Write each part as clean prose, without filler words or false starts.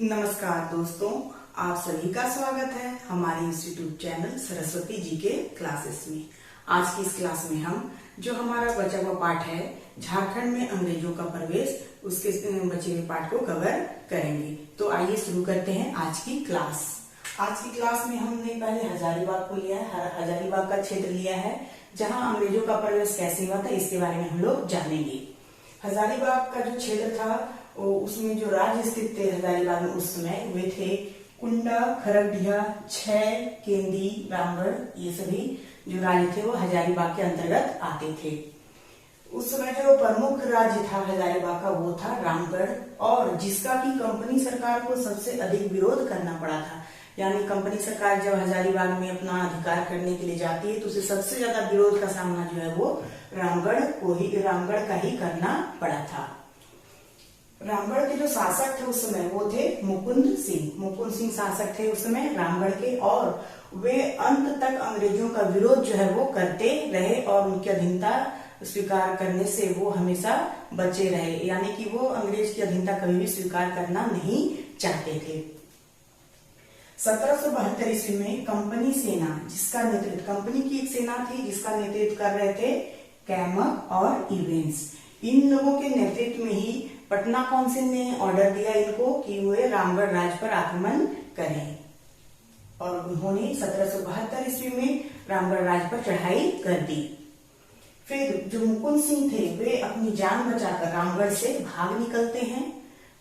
नमस्कार दोस्तों, आप सभी का स्वागत है हमारे इंस्टीट्यूट चैनल सरस्वती जी के क्लासेस में। आज की इस क्लास में हम जो हमारा बचा हुआ पाठ है झारखंड में अंग्रेजों का प्रवेश, उसके बचे हुए पाठ को कवर करेंगे। तो आइए शुरू करते हैं आज की क्लास। आज की क्लास में हमने पहले हजारीबाग को लिया है, हजारीबाग का क्षेत्र लिया है जहाँ अंग्रेजों का प्रवेश कैसे हुआ था, इसके बारे में हम लोग जानेंगे। हजारीबाग का जो क्षेत्र था उसमें जो राज्य स्थित थे हजारीबाग में उस समय वे थे कुंडा, खरगडिया, छै, केंदी, रामगढ़। ये सभी जो राज्य थे वो हजारीबाग के अंतर्गत आते थे। उस समय जो प्रमुख राज्य था हजारीबाग का वो था रामगढ़, और जिसका की कंपनी सरकार को सबसे अधिक विरोध करना पड़ा था। यानी कंपनी सरकार जब हजारीबाग में अपना अधिकार करने के लिए जाती है तो उसे सबसे ज्यादा विरोध का सामना जो है वो रामगढ़ का ही करना पड़ा था। रामगढ़ के जो शासक थे उस समय वो थे मुकुंद सिंह शासक थे उस समय रामगढ़ के, और वे अंत तक अंग्रेजों का विरोध जो है वो करते रहे और उनकी अधीनता स्वीकार करने से वो हमेशा बचे रहे। यानी कि वो अंग्रेज की अधीनता कभी भी स्वीकार करना नहीं चाहते थे। 1772 ईस्वी में कंपनी सेना, जिसका नेतृत्व कंपनी की एक सेना थी जिसका नेतृत्व कर रहे थे कैमक और इवेंस, इन लोगों के नेतृत्व में ही पटना काउंसिल ने ऑर्डर दिया इनको कि वे रामगढ़ राज्य पर आक्रमण करें, और उन्होंने 1772 ईस्वी में रामगढ़ राज्य पर चढ़ाई कर दी। फिर जो मुकुंद सिंह थे वे अपनी जान बचाकर रामगढ़ से भाग निकलते हैं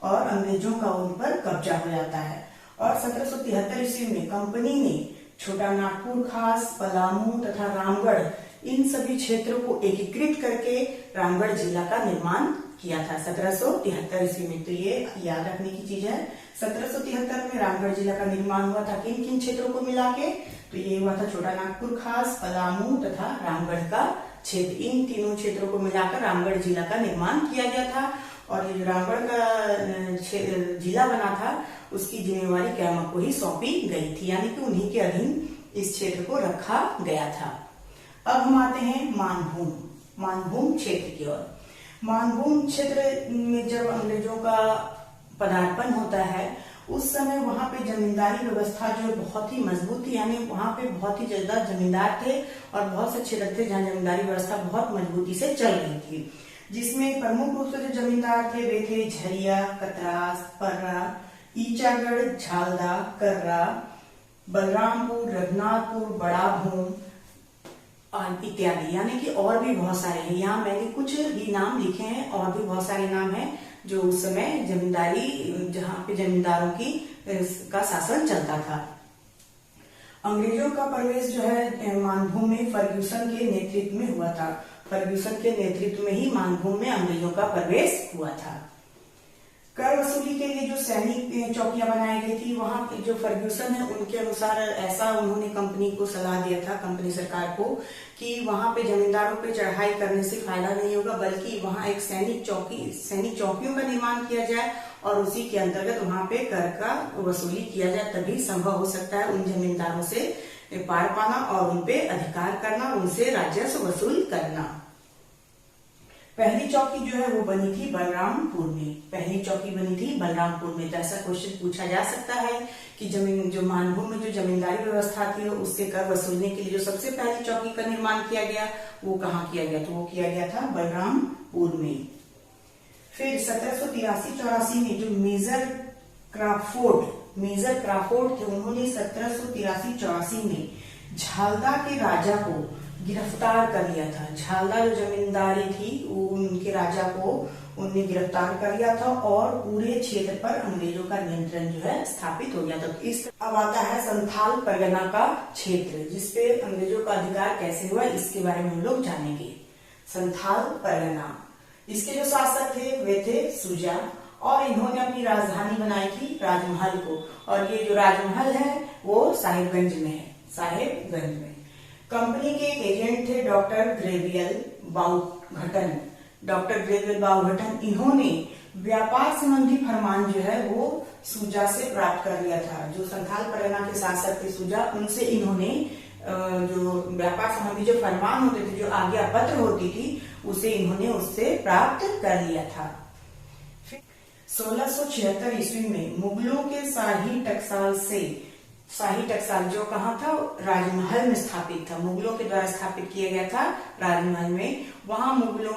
और अंग्रेजों का उन पर कब्जा हो जाता है। और 1773 ईस्वी में कंपनी ने छोटा नागपुर खास, पलामू तथा रामगढ़, इन सभी क्षेत्रों को एकीकृत करके रामगढ़ जिला का निर्माण किया था 1773 ईस्वी में। तो ये याद रखने की चीज है। 1773 में रामगढ़ जिला का निर्माण हुआ था किन किन क्षेत्रों को मिला के? तो ये हुआ था छोटा नागपुर खास, पलामू तथा रामगढ़ का क्षेत्र। इन तीनों क्षेत्रों को मिलाकर रामगढ़ जिला का निर्माण किया गया था, और ये जो रामगढ़ का जिला बना था उसकी जिम्मेवारी कैमक को ही सौंपी गई थी, यानी कि उन्हीं के अधीन इस क्षेत्र को रखा गया था। अब हम आते हैं मानभूम क्षेत्र की ओर। मानभूम क्षेत्र में जब अंग्रेजों का पदार्पण होता है उस समय वहां पे जमींदारी व्यवस्था जो बहुत ही मजबूत थी, यानी वहां पे बहुत ही ज्यादा जमींदार थे और बहुत से क्षेत्र थे जहाँ जमींदारी व्यवस्था बहुत मजबूती से चल रही थी। जिसमें प्रमुख रूप से जो जमींदार थे वे थे झरिया, कतरास, पर्रा, ईचागढ़, झालदा, कर्रा, बलरामपुर, रघुनाथपुर, बड़ा भूम इत्यादि। यानी कि और भी बहुत सारे हैं। यहाँ मैंने कुछ ही नाम लिखे हैं, और भी बहुत सारे नाम हैं जो उस समय जमींदारी, जहाँ पे जमींदारों की का शासन चलता था। अंग्रेजों का प्रवेश जो है मानभूम में फर्ग्यूसन के नेतृत्व में हुआ था। फर्ग्यूसन के नेतृत्व में ही मानभूम में अंग्रेजों का प्रवेश हुआ था। कर वसूली के लिए जो सैनिक चौकियां बनाई गई थी, वहां पे जो फर्ग्यूसन है उनके अनुसार ऐसा उन्होंने कंपनी को सलाह दिया था, कंपनी सरकार को, कि वहां पे जमींदारों पे चढ़ाई करने से फायदा नहीं होगा, बल्कि वहां एक सैनिक चौकियों का निर्माण किया जाए और उसी के अंतर्गत वहां पे कर का वसूली किया जाए, तभी संभव हो सकता है उन जमींदारों से पार पाना और उनपे अधिकार करना और उनसे राजस्व वसूल करना। पहली चौकी जो है वो बनी थी बलरामपुर में। तो ऐसा क्वेश्चन पूछा जा सकता है कि जो मानभूम में जो जमींदारी व्यवस्था थी उससे कर वसूलने के लिए जो सबसे पहली चौकी का निर्माण किया गया वो कहाँ किया गया? तो वो किया गया था बलरामपुर में। फिर 1783-84 में जो मेजर क्राफोर्ड थे, उन्होंने 1783-84 में झालदा के राजा को गिरफ्तार कर लिया था। झालदा जो जमींदारी थी उनके राजा को उन्हें गिरफ्तार कर लिया था और पूरे क्षेत्र पर अंग्रेजों का नियंत्रण जो है स्थापित हो गया था। तो इस अब आता है संथाल परगना का क्षेत्र, जिसपे अंग्रेजों का अधिकार कैसे हुआ इसके बारे में हम लोग जानेंगे। संथाल परगना, इसके जो शासक थे वे थे सुजा, और इन्होंने अपनी राजधानी बनाई थी राजमहल को, और ये जो राजमहल है वो साहिबगंज में है। कंपनी के एक एजेंट थे डॉक्टर ग्रेवियल बाउघटन। इन्होंने व्यापार संबंधी फरमान जो है वो सुजा से प्राप्त कर लिया था। जो संथाल परगना के शासक थे सुजा, उनसे इन्होंने जो व्यापार संबंधी जो फरमान होते थे, जो आज्ञा पत्र होती थी, उसे इन्होंने उससे प्राप्त कर लिया था। 1676 ईस्वी में मुगलों के शाही टकसाल जो कहाँ था, राजमहल में स्थापित था, मुगलों के द्वारा स्थापित किया गया था राजमहल में। वहां मुगलों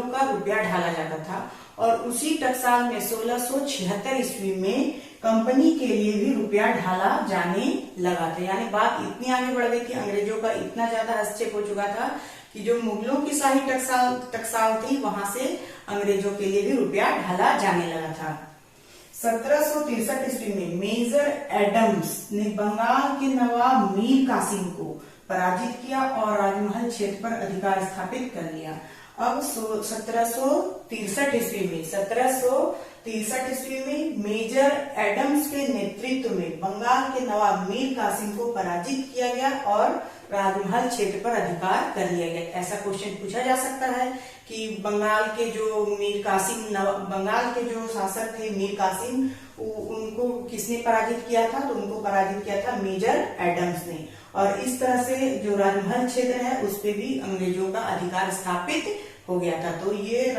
का रुपया ढाला जाता था और उसी टकसाल में 1676 ईस्वी में कंपनी के लिए भी रुपया ढाला जाने लगा था। यानी बात इतनी आगे बढ़ गई थी, अंग्रेजों का इतना ज्यादा हस्तक्षेप हो चुका था कि जो मुगलों की शाही टकसाल थी वहां से अंग्रेजों के लिए भी रुपया ढाला जाने लगा था। 1763 ईस्वी में मेजर एडम्स ने बंगाल के नवाब मीर कासिम को पराजित किया और राजमहल क्षेत्र पर अधिकार स्थापित कर लिया। अब 1763 ईस्वी में मेजर एडम्स के नेतृत्व में बंगाल के नवाब मीर कासिम को पराजित किया गया और राजमहल क्षेत्र पर अधिकार कर लिया गया। ऐसा क्वेश्चन पूछा जा सकता है कि बंगाल के जो शासक थे मीर कासिम, उनको किसने पराजित किया था? तो उनको पराजित किया था मेजर एडम्स ने। और इस तरह से जो राजमहल क्षेत्र है उस पे भी अंग्रेजों का अधिकार स्थापित हो गया था। तो ये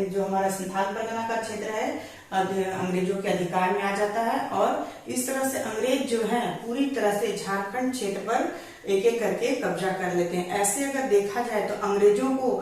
जो हमारा संथाल परगना का क्षेत्र है अंग्रेजों के अधिकार में आ जाता है और इस तरह से अंग्रेज जो है पूरी तरह से झारखंड क्षेत्र पर एक एक करके कब्जा कर लेते हैं। ऐसे अगर देखा जाए तो अंग्रेजों को पूरे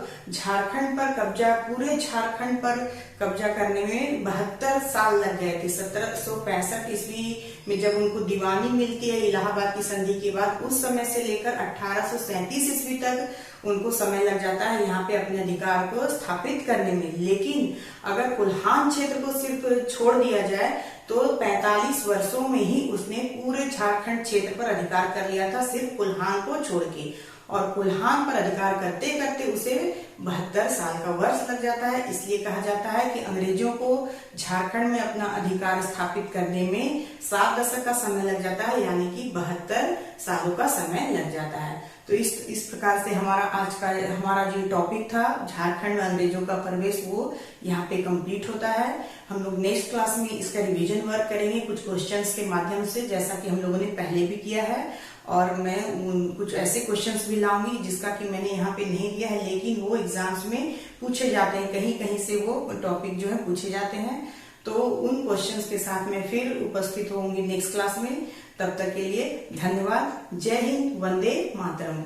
झारखंड पर कब्जा करने में 72 साल लग गए थे। 1765 ईस्वी में जब उनको दीवानी मिलती है इलाहाबाद की संधि के बाद, उस समय से लेकर 1837 ईस्वी तक उनको समय लग जाता है यहाँ पे अपने अधिकार को स्थापित करने में। लेकिन अगर कोल्हान क्षेत्र को सिर्फ छोड़ दिया जाए तो 45 वर्षों में ही उसने पूरे झारखंड क्षेत्र पर अधिकार कर लिया था, सिर्फ कोल्हान को छोड़ के। और कोल्हान पर अधिकार करते करते उसे 72 साल का वर्ष लग जाता है। इसलिए कहा जाता है कि अंग्रेजों को झारखंड में अपना अधिकार स्थापित करने में 7 दशक का समय लग जाता है, यानी कि 72 सालों का समय लग जाता है। तो इस प्रकार से हमारा जो टॉपिक था झारखंड में अंग्रेजों का प्रवेश, वो यहाँ पे कंप्लीट होता है। हम लोग नेक्स्ट क्लास में इसका रिवीजन वर्क करेंगे कुछ क्वेश्चंस के माध्यम से, जैसा कि हम लोगों ने पहले भी किया है। और मैं कुछ ऐसे क्वेश्चंस भी लाऊंगी जिसका कि मैंने यहाँ पे नहीं दिया है, लेकिन वो एग्जाम्स में पूछे जाते हैं, कहीं कहीं से वो टॉपिक जो है पूछे जाते हैं। तो उन क्वेश्चंस के साथ मैं फिर उपस्थित होंगी नेक्स्ट क्लास में। तब तक के लिए धन्यवाद। जय हिंद, वंदे मातरम।